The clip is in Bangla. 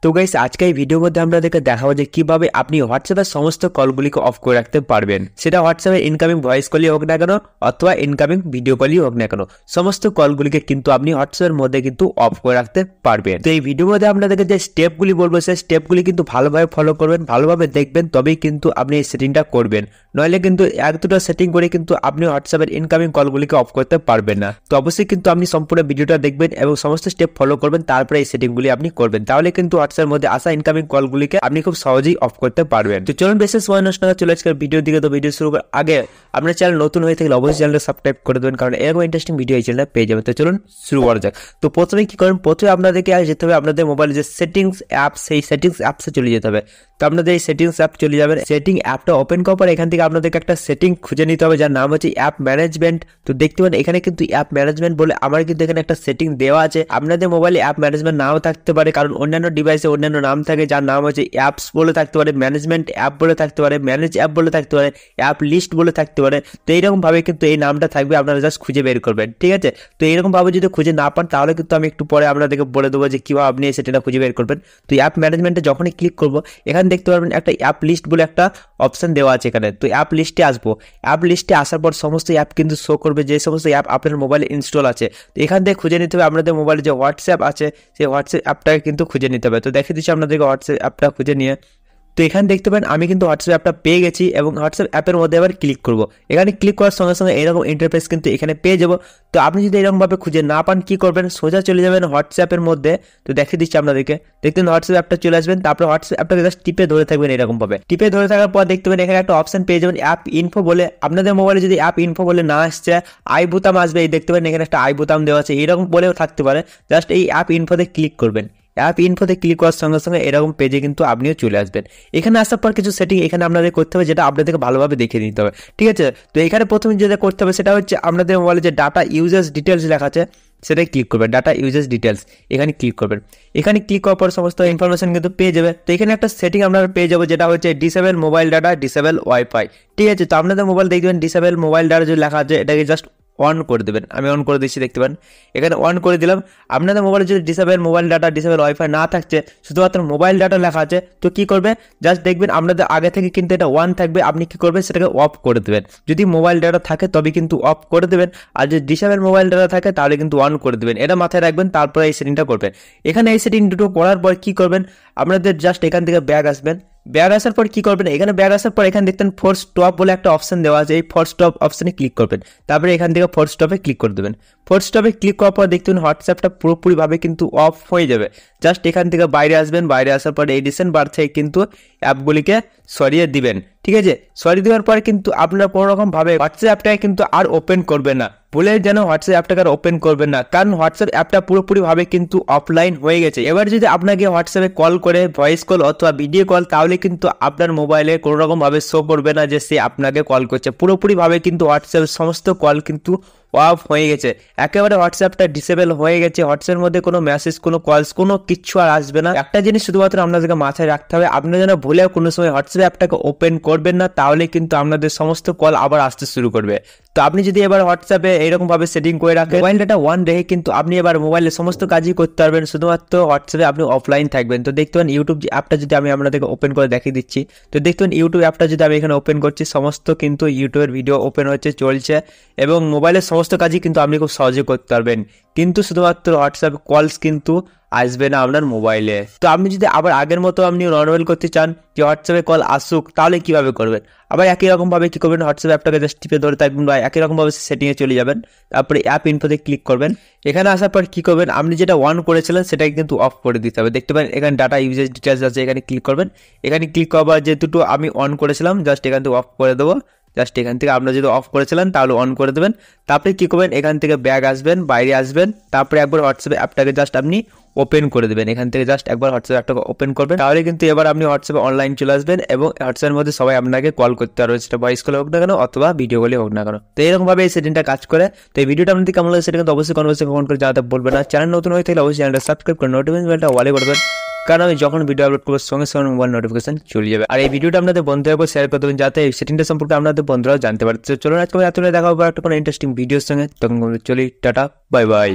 তো গাইস আজকে এই ভিডিওর মধ্যে আপনাদেরকে দেখাবো যে কিভাবে আপনি হোয়াটসঅ্যাপের সমস্ত কলগুলিকে অফ করে রাখতে পারবেন। সেটা হোয়াটসঅ্যাপে ইনকামিং ভয়েস কলই হোক না কেন অথবা ইনকামিং ভিডিও কলই হোক না কেন, সমস্ত কলগুলিকে কিন্তু আপনি হোয়াটসঅ্যাপের মধ্যে কিন্তু অফ করে রাখতে পারবেন। তো এই ভিডিওর মধ্যে আপনাদেরকে যে স্টেপগুলি বলবো সেই স্টেপগুলি কিন্তু ভালোভাবে ফলো করবেন, ভালোভাবে দেখবেন, তবেই কিন্তু আপনি এই সেটিংটা করবেন। নইলে কিন্তু এক দুটো সেটিং করে কিন্তু আপনি হোয়াটসঅ্যাপের ইনকামিং কলগুলিকে অফ করতে পারবেন না। তো অবশ্যই কিন্তু আপনি সম্পূর্ণ ভিডিওটা দেখবেন এবং সমস্ত স্টেপ ফলো করবেন, তারপরে এই সেটিংগুলি আপনি করবেন। তাহলে কিন্তু হোয়াটসঅ্যাপের মধ্যে আসা ইনকামিং কলগুলিকে আপনি খুব সহজেই অফ করতে পারবেন। তো চলুন বেশি সময় নষ্ট না চলে আজকের ভিডিও দিকে। তো ভিডিও শুরু করার আগে আপনার চ্যানেল নতুন হয়ে থাকলে অবশ্যই চ্যানেলটা সাবস্ক্রাইব করে দেবেন, কারণ এরকম ইন্টারেস্টিং ভিডিও এই চ্যানেলে পেয়ে যাবেন। তো চলুন শুরু করা যাক। তো প্রথমে কি করেন, প্রথমে আপনাদেরকে যেতে হবে আপনাদের মোবাইলে যে সেটিংস অ্যাপ, সেই সেটিংস অ্যাপসে চলে যেতে হবে। তো আপনাদের এই সেটিংস অ্যাপ চলে যাবেন। সেটিং অ্যাপটা ওপেন করার পর এখান থেকে আপনাদেরকে একটা সেটিং খুঁজে নিতে হবে যার নাম হচ্ছে অ্যাপ ম্যানেজমেন্ট। তো দেখতে পারেন এখানে কিন্তু অ্যাপ ম্যানেজমেন্ট বলে আমার কিন্তু এখানে একটা সেটিং দেওয়া আছে। আপনাদের মোবাইলে অ্যাপ ম্যানেজমেন্ট নাও থাকতে পারে, কারণ অন্যান্য ডিভাইসে অন্যান্য নাম থাকে, যার নাম হচ্ছে অ্যাপস বলে থাকতে পারে, ম্যানেজমেন্ট অ্যাপ বলে থাকতে পারে, ম্যানেজ অ্যাপ বলে থাকতে পারে, অ্যাপ লিস্ট বলে থাকতে পারে। তো এইরকম ভাবে কিন্তু এই নামটা থাকবে, আপনারা জাস্ট খুঁজে বের করবেন, ঠিক আছে। তো এইরকম ভাবে যদি খুঁজে না পান তাহলে কিন্তু আমি একটু পরে আপনাদেরকে বলে দেবো যে কিভাবে আপনি এই সেটিংটা খুঁজে বের করবেন। তো অ্যাপ ম্যানেজমেন্টে যখনই ক্লিক করবো এখানে দেখতে পারবেন একটা অ্যাপ লিস্ট বলে একটা অপশন দেওয়া আছে এখানে। তো অ্যাপ লিস্টে আসবো, অ্যাপ লিস্টে আসার পর সমস্ত অ্যাপ কিন্তু শো করবে, যে সমস্ত অ্যাপ আপনার মোবাইলে ইনস্টল আছে। তো এখান থেকে খুঁজে নিতে হবে আপনাদের মোবাইলে যে হোয়াটসঅ্যাপ আছে সেই হোয়াটসঅ্যাপ অ্যাপটাকে কিন্তু খুঁজে নিতে হবে। তো দেখে দিচ্ছি আপনাদেরকে হোয়াটসঅ্যাপ অ্যাপটা খুঁজে নিয়ে। তো এখানে দেখতে পারেন আমি কিন্তু হোয়াটসঅ্যাপ অ্যাপটা পেয়ে গেছি এবং হোয়াটসঅ্যাপ অ্যাপের মধ্যে আবার ক্লিক করব। এখানে ক্লিক করার সঙ্গে সঙ্গে এরকম ইন্টারফেস কিন্তু এখানে পেয়ে যাবো। তো আপনি যদি এরকমভাবে খুঁজে না পান কি করবেন, সোজা চলে যাবেন হোয়াটসঅ্যাপের মধ্যে। তো দেখে দিচ্ছি আপনাদেরকে, দেখতেন হোয়াটসঅ্যাপ অ্যাপটা চলে আসবেন, তারপরে হোয়াটসঅ্যাপ অ্যাপটাকে জাস্ট টিপে ধরে থাকবেন এরকমভাবে। টিপে ধরে থাকার পর দেখতে পাবেন এখানে একটা অপশন পেয়ে যাবেন অ্যাপ ইনফো বলে। আপনাদের মোবাইলে যদি অ্যাপ ইনফো বলে না আসছে, আই বোতাম আসবে, এই দেখতে পারেন এখানে একটা আই বোতাম দেওয়া আছে, এরকম বলেও থাকতে পারে। জাস্ট এই অ্যাপ ইনফোতে ক্লিক করবেন। অ্যাপ ইনফোতে ক্লিক করার সঙ্গে সঙ্গে এরকম পেজে কিন্তু আপনিও চলে আসবেন। এখানে আসার পর কিছু সেটিং এখানে আপনাদের করতে হবে, যেটা আপনাদেরকে ভালোভাবে দেখে নিতে হবে, ঠিক আছে। তো এখানে প্রথমে যেটা করতে হবে সেটা হচ্ছে আপনাদের মোবাইলে যে ডাটা ইউজার্স ডিটেলস লেখা আছে সেটাই ক্লিক করবেন। ডাটা ইউজার্স ডিটেলস এখানে ক্লিক করবেন। এখানে ক্লিক করার পর সমস্ত ইনফরমেশন কিন্তু পেয়ে যাবে। তো এখানে একটা সেটিং আপনারা পেয়ে যাবো যেটা হচ্ছে disable mobile data, disable wifi, ঠিক আছে। তো আপনাদের মোবাইল দেখবেন ডিসেবল মোবাইল ডাটা যে লেখা আছে এটাকে জাস্ট অন করে দেবেন। আমি অন করে দিচ্ছি, দেখতে পান এখানে অন করে দিলাম। আপনাদের মোবাইলে যদি disable mobile data, disable wifi না থাকছে, শুধুমাত্র মোবাইল ডাটা লেখা আছে, তো কি করবে, জাস্ট দেখবেন আপনাদের আগে থেকে কিন্তু এটা অন থাকবে, আপনি কি করবেন সেটাকে অফ করে দেবেন। যদি মোবাইল ডাটা থাকে তবে কিন্তু অফ করে দেবেন, আর যদি ডিসেবল মোবাইল ডাটা থাকে তাহলে কিন্তু অন করে দেবেন। এটা মাথায় রাখবেন, তারপরে এই সেটিংটা করবেন। এখানে এই সেটিং দুটো করার পর কি করবেন, আপনাদের জাস্ট এখান থেকে ব্যাক আসবেন। ব্যাগ আসার পর কি করবেন, এখানে ব্যাগ আসার পর এখানে দেখতেন ফোর্স স্টপ বলে একটা অপশন দেওয়া আছে, এই ফোর্স স্টপ অপশনে ক্লিক করবেন। তারপরে এখান থেকে ফোর্স স্টপে ক্লিক করে দেবেন। ফোর্স স্টপে ক্লিক করার পর দেখতেন হোয়াটসঅ্যাপটা পুরোপুরিভাবে কিন্তু অফ হয়ে যাবে। জাস্ট এখান থেকে বাইরে আসবেন, বাইরে আসার পর এই রিসেন্ট বার থেকে কিন্তু অ্যাপগুলিকে সরিয়ে দিবেন, ঠিক আছে। সরিয়ে দেওয়ার পর কিন্তু আপনারা কোনো রকম ভাবে হোয়াটসঅ্যাপ অ্যাপটাকে কিন্তু আর ওপেন করবেন না, বলে যেন হোয়াটসঅ্যাপ অ্যাপটাকে আর ওপেন করবেন না, কারণ হোয়াটসঅ্যাপ অ্যাপটা পুরোপুরিভাবে কিন্তু অফলাইন হয়ে গেছে। এবার যদি আপনাকে হোয়াটসঅ্যাপে কল করে, ভয়েস কল অথবা ভিডিও কল, তাহলে কিন্তু আপনার মোবাইলে কোনো রকম ভাবে শো করবে না যে সে আপনাকে কল করছে। পুরোপুরিভাবে কিন্তু হোয়াটসঅ্যাপের সমস্ত কল কিন্তু অফ হয়ে গেছে, একেবারে হোয়াটসঅ্যাপটা ডিসেবল হয়ে গেছে। হোয়াটসঅ্যাপের মধ্যে কোনো মেসেজ, কোনো কলস, কোনো কিচ্ছু আর আসবে না। একটা জিনিস শুধুমাত্র আপনাদেরকে মাথায় রাখতে হবে, আপনারা যেন ভুলেও কোনো সময় হোয়াটসঅ্যাপ অ্যাপটাকে ওপেন করবেন না, তাহলে কিন্তু আপনাদের সমস্ত কল আবার আসতে শুরু করবে। তো আপনি যদি এবার হোয়াটসঅ্যাপে এরকম ভাবে সেটিং করে রাখেন, মোবাইল ডাটা অন রেখে কিন্তু আপনি এবার মোবাইলে সমস্ত কাজই করতে পারবেন, শুধুমাত্র হোয়াটসঅ্যাপে আপনি অফলাইন থাকবেন। তো দেখতে পান ইউটিউব অ্যাপটা যদি আমি আপনাদেরকে ওপেন করে দেখিয়ে দিচ্ছি, তো দেখতে পান ইউটিউব অ্যাপটা যদি আমি এখানে ওপেন করছি, সমস্ত কিন্তু ইউটিউবের ভিডিও ওপেন হচ্ছে, চলছে, এবং মোবাইলের সমস্ত কাজই কিন্তু আপনি খুব সহজে করতে পারবেন। কিন্তু শুধুমাত্র হোয়াটসঅ্যাপ কলস কিন্তু আসবে না আপনার মোবাইলে। তো আপনি যদি আবার আগের মতো আপনি নর্মাল করতে চান যে হোয়াটসঅ্যাপে কল আসুক, তাহলে কিভাবে করবেন, আবার একই রকম ভাবে কি করবেন, হোয়াটসঅ্যাপ অ্যাপটাকে জাস্ট টিপে ধরে থাকবেন বা একই রকম ভাবে সেটিংয়ে চলে যাবেন। তারপরে অ্যাপ ইনফোতে ক্লিক করবেন। এখানে আসার পর কি করবেন, আপনি যেটা অন করেছিলেন সেটাকে কিন্তু অফ করে দিতে হবে। দেখতে পারেন এখানে ডাটা ইউজেজ ডিটেলস আছে, এখানে ক্লিক করবেন। এখানে ক্লিক করবার যে দুটো আমি অন করেছিলাম জাস্ট এখান থেকে অফ করে দেবো। জাস্ট এখান থেকে আপনারা যদি অফ করেছিলেন তাহলে অন করে দেবেন। তারপরে কি করবেন, এখান থেকে ব্যাক আসবেন, বাইরে আসবেন, তারপরে একবার হোয়াটসঅ্যাপ অ্যাপটাকে জাস্ট আপনি ওপেন করে দেবেন। এখান থেকে জাস্ট একবার হোয়াটসঅ্যাপ অ্যাপটাকে ওপেন করবেন, তাহলে কিন্তু এবার আপনি হোয়াটসঅ্যাপে অনলাইন চলে আসবেন এবং হোয়াটসঅ্যাপের মধ্যে সবাই আপনাকে কল করতে পারবে, সেটা ভয়েস কলে হোক না কেন অথবা ভিডিও কলে হোক না কেন। তো এরকম ভাবে এই সেটিংটা কাজ করে। তো এই ভিডিওটা আপনাদের কেমন লাগে সেটা কিন্তু অবশ্যই কমেন্ট করে জানাতে বলবেন না। চ্যানেল নতুন হয়ে থাকলে অবশ্যই চ্যানেলটা সাবস্ক্রাইব করে নোটিফিকেশন বেলটা অলে করবেন, কারণ আমি যখন ভিডিও আপলোড করবো সঙ্গে সঙ্গে মোবাইল নোটিফিকেশন চলে যাবে। আর এই ভিডিওটা আপনাদের বন্ধুদের উপর শেয়ার করে দেবেন, যাতে এই সেটিংটা সম্পর্কে আপনাদের বন্ধুরাও জানতে পারে। তো চলুন আজকে রাত্রে দেখা হবে একটা কোনো ইন্টারেস্টিং ভিডিওর সঙ্গে, তখন চলি, টাটা, বাই বাই।